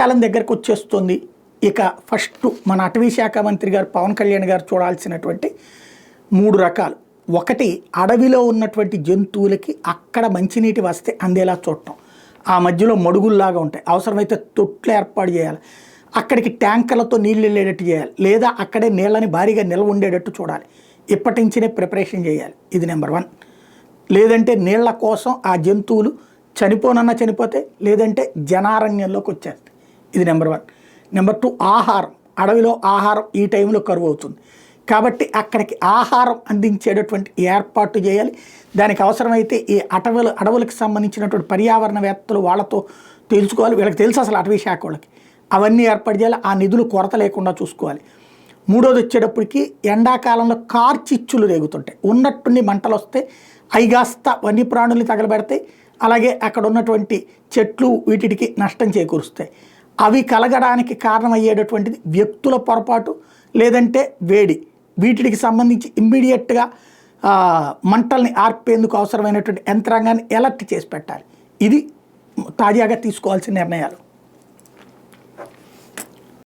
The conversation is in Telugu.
కాలం దగ్గరకు వచ్చేస్తుంది. ఇక ఫస్ట్ మన అటవీ శాఖ మంత్రి గారు పవన్ కళ్యాణ్ గారు చూడాల్సినటువంటి 3 రకాలు. ఒకటి, అడవిలో ఉన్నటువంటి జంతువులకి అక్కడ మంచినీటి వస్తే అందేలా చూడటం. ఆ మధ్యలో మడుగుల్లాగా ఉంటాయి, అవసరమైతే తొట్లు ఏర్పాటు చేయాలి, అక్కడికి ట్యాంకర్లతో నీళ్ళు వెళ్ళేటట్టు చేయాలి, లేదా అక్కడే నీళ్ళని భారీగా నిల్వ ఉండేటట్టు చూడాలి. ఇప్పటి నుంచినే ప్రిపరేషన్ చేయాలి. ఇది నెంబర్ 1. లేదంటే నీళ్ల కోసం ఆ జంతువులు చనిపోనన్నా చనిపోతే, లేదంటే జనారణ్యంలోకి వచ్చేస్తాయి. ఇది నెంబర్ 1. నెంబర్ 2, ఆహారం. అడవిలో ఆహారం ఈ టైంలో కరువు అవుతుంది కాబట్టి అక్కడికి ఆహారం అందించేటటువంటి ఏర్పాటు చేయాలి. దానికి అవసరమైతే ఈ అడవులకు సంబంధించినటువంటి పర్యావరణవేత్తలు వాళ్ళతో తెలుసుకోవాలి. వీళ్ళకి తెలుసు అసలు అటవీ శాఖ వాళ్ళకి. అవన్నీ ఏర్పాటు చేయాలి. ఆ నిధులు కొరత లేకుండా చూసుకోవాలి. 3వది వచ్చేటప్పటికి ఎండాకాలంలో కార్చిచ్చులు రేగుతుంటాయి, ఉన్నట్టుండి మంటలు వస్తే అయిగాస్త వన్యప్రాణుల్ని తగలబెడతాయి. అలాగే అక్కడ ఉన్నటువంటి చెట్లు వీటికి నష్టం చేకూరుస్తాయి. అవి కలగడానికి కారణమయ్యేటటువంటిది వ్యక్తుల పొరపాటు, లేదంటే వేడి. వీటికి సంబంధించి ఇమ్మీడియట్గా మంటల్ని ఆర్పేందుకు అవసరమైనటువంటి యంత్రాంగాన్ని అలర్ట్ చేసి పెట్టాలి. ఇది తాజాగా తీసుకోవాల్సిన నిర్ణయాలు.